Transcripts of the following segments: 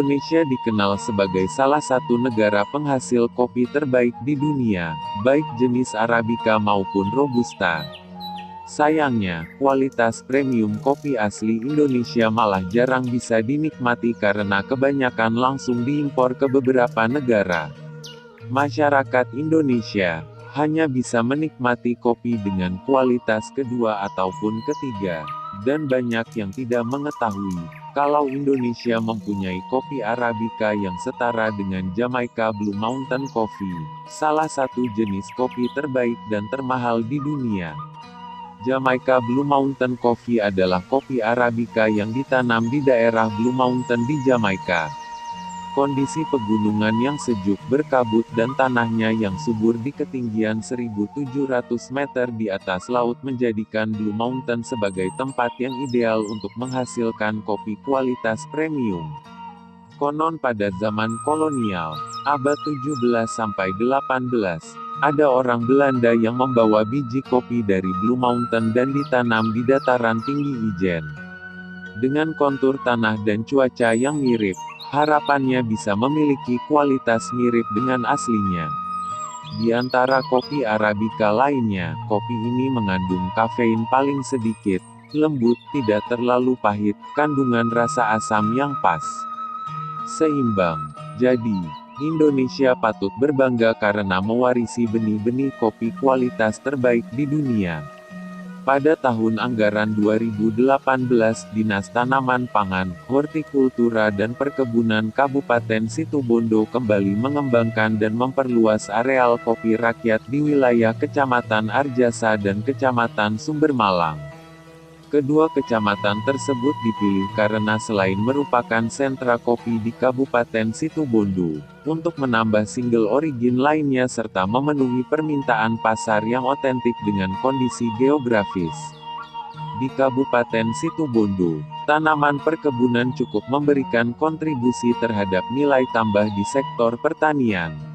Indonesia dikenal sebagai salah satu negara penghasil kopi terbaik di dunia, baik jenis Arabica maupun Robusta. Sayangnya, kualitas premium kopi asli Indonesia malah jarang bisa dinikmati karena kebanyakan langsung diimpor ke beberapa negara. Masyarakat Indonesia hanya bisa menikmati kopi dengan kualitas kedua ataupun ketiga, dan banyak yang tidak mengetahui kalau Indonesia mempunyai kopi Arabica yang setara dengan Jamaica Blue Mountain Coffee, salah satu jenis kopi terbaik dan termahal di dunia. Jamaica Blue Mountain Coffee adalah kopi Arabica yang ditanam di daerah Blue Mountain di Jamaika. Kondisi pegunungan yang sejuk berkabut dan tanahnya yang subur di ketinggian 1.700 meter di atas laut menjadikan Blue Mountain sebagai tempat yang ideal untuk menghasilkan kopi kualitas premium. Konon pada zaman kolonial, abad 17–18, ada orang Belanda yang membawa biji kopi dari Blue Mountain dan ditanam di dataran tinggi Ijen. Dengan kontur tanah dan cuaca yang mirip, harapannya bisa memiliki kualitas mirip dengan aslinya. Di antara kopi Arabica lainnya, kopi ini mengandung kafein paling sedikit, lembut, tidak terlalu pahit, kandungan rasa asam yang pas. Seimbang. Jadi, Indonesia patut berbangga karena mewarisi benih-benih kopi kualitas terbaik di dunia. Pada tahun anggaran 2018, Dinas Tanaman Pangan, Hortikultura dan Perkebunan Kabupaten Situbondo kembali mengembangkan dan memperluas areal kopi rakyat di wilayah Kecamatan Arjasa dan Kecamatan Sumbermalang. Kedua kecamatan tersebut dipilih karena selain merupakan sentra kopi di Kabupaten Situbondo, untuk menambah single origin lainnya serta memenuhi permintaan pasar yang otentik dengan kondisi geografis. Di Kabupaten Situbondo, tanaman perkebunan cukup memberikan kontribusi terhadap nilai tambah di sektor pertanian.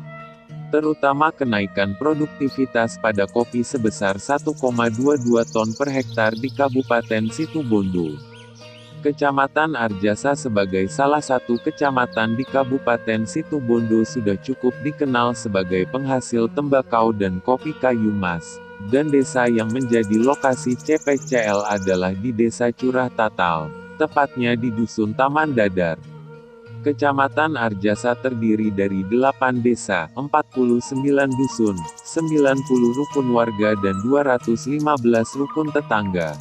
Terutama kenaikan produktivitas pada kopi sebesar 1,22 ton per hektar di Kabupaten Situbondo. Kecamatan Arjasa sebagai salah satu kecamatan di Kabupaten Situbondo sudah cukup dikenal sebagai penghasil tembakau dan kopi kayu mas, dan desa yang menjadi lokasi CPCL adalah di Desa Curah Tatal, tepatnya di Dusun Taman Dadar. Kecamatan Arjasa terdiri dari 8 desa, 49 dusun, 90 rukun warga dan 215 rukun tetangga.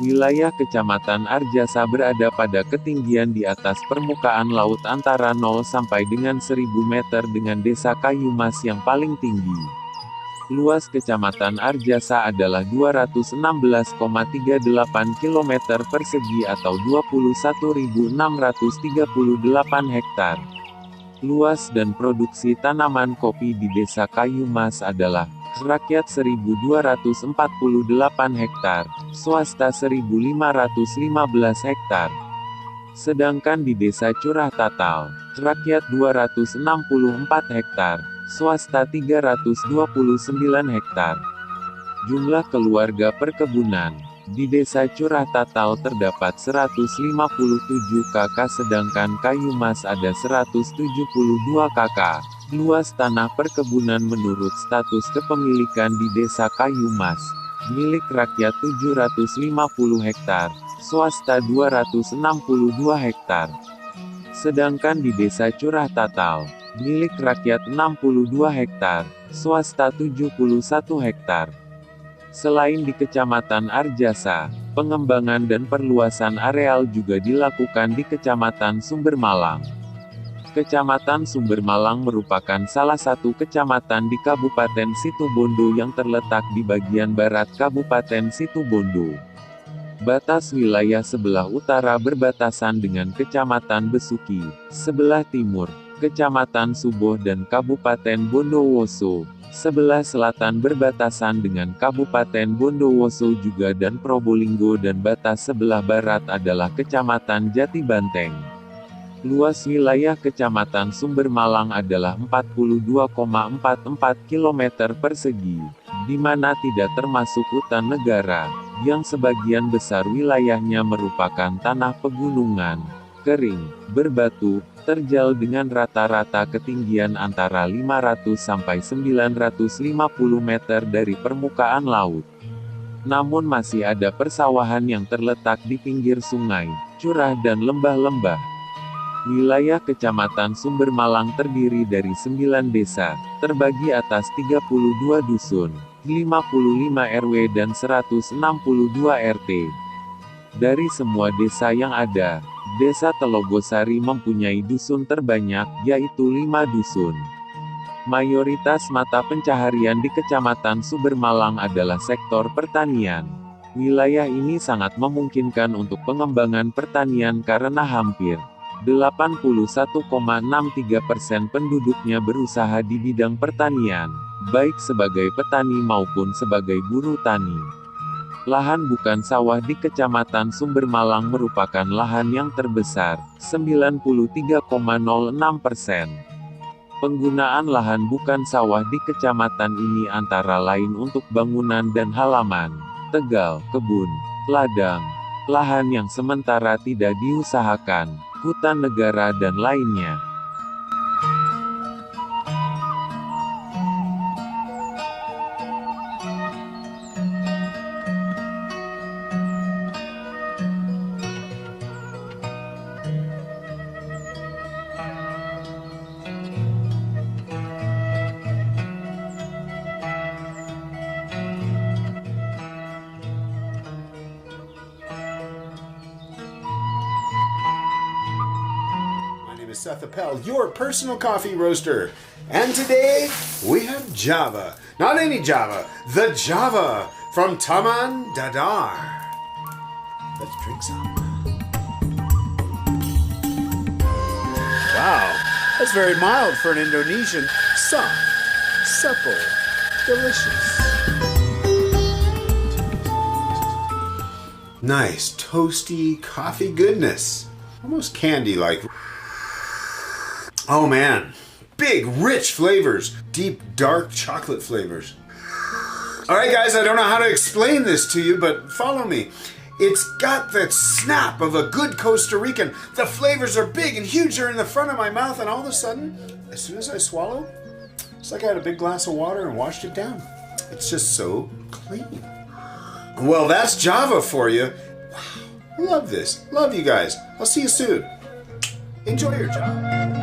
Wilayah Kecamatan Arjasa berada pada ketinggian di atas permukaan laut antara 0 sampai dengan 1000 meter dengan Desa Kayumas yang paling tinggi. Luas Kecamatan Arjasa adalah 216,38 km persegi atau 21.638 hektar. Luas dan produksi tanaman kopi di Desa Kayumas adalah rakyat 1.248 hektar, swasta 1.515 hektar. Sedangkan di Desa Curah Tatal, rakyat 264 hektar, swasta 329 hektar. Jumlah keluarga perkebunan di Desa Curah Tatal terdapat 157 kakak sedangkan Kayumas ada 172 kakak. Luas tanah perkebunan menurut status kepemilikan di Desa Kayumas, milik rakyat 750 hektar, swasta 262 hektar. Sedangkan di Desa Curah Tatal, milik rakyat 62 hektar, swasta 71 hektar. Selain di Kecamatan Arjasa, pengembangan dan perluasan areal juga dilakukan di Kecamatan Sumbermalang. Kecamatan Sumbermalang merupakan salah satu kecamatan di Kabupaten Situbondo yang terletak di bagian barat Kabupaten Situbondo. Batas wilayah sebelah utara berbatasan dengan Kecamatan Besuki, sebelah timur, Kecamatan Suboh dan Kabupaten Bondowoso. Sebelah selatan berbatasan dengan Kabupaten Bondowoso juga dan Probolinggo dan batas sebelah barat adalah Kecamatan Jatibanteng. Luas wilayah Kecamatan Sumbermalang adalah 42,44 km persegi, di mana tidak termasuk hutan negara, yang sebagian besar wilayahnya merupakan tanah pegunungan. kering, berbatu, terjal dengan rata-rata ketinggian antara 500 sampai 950 meter dari permukaan laut. Namun masih ada persawahan yang terletak di pinggir sungai, curah dan lembah-lembah. Wilayah Kecamatan Sumber Malang terdiri dari 9 desa, terbagi atas 32 dusun, 55 RW dan 162 RT. Dari semua desa yang ada, Desa Telogosari mempunyai dusun terbanyak, yaitu 5 dusun. Mayoritas mata pencaharian di Kecamatan Sumber Malang adalah sektor pertanian. Wilayah ini sangat memungkinkan untuk pengembangan pertanian karena hampir 81,63% penduduknya berusaha di bidang pertanian, baik sebagai petani maupun sebagai buruh tani. Lahan bukan sawah di Kecamatan Sumber Malang merupakan lahan yang terbesar, 93,06%. Penggunaan lahan bukan sawah di kecamatan ini antara lain untuk bangunan dan halaman, tegal, kebun, ladang, lahan yang sementara tidak diusahakan, hutan negara dan lainnya. Seth Appel, your personal coffee roaster. And today, we have Java. Not any Java, the Java from Taman Dadar. Let's drink some. Wow, that's very mild for an Indonesian. Soft, supple, delicious. Nice, toasty coffee goodness. Almost candy-like. Oh man, big, rich flavors. Deep, dark chocolate flavors. Alright guys, I don't know how to explain this to you, but follow me. It's got the snap of a good Costa Rican. The flavors are big and huge. They're in the front of my mouth, and all of a sudden, as soon as I swallow, it's like I had a big glass of water and washed it down. It's just so clean. Well, that's Java for you. Wow, love this. Love you guys. I'll see you soon. Enjoy your Java.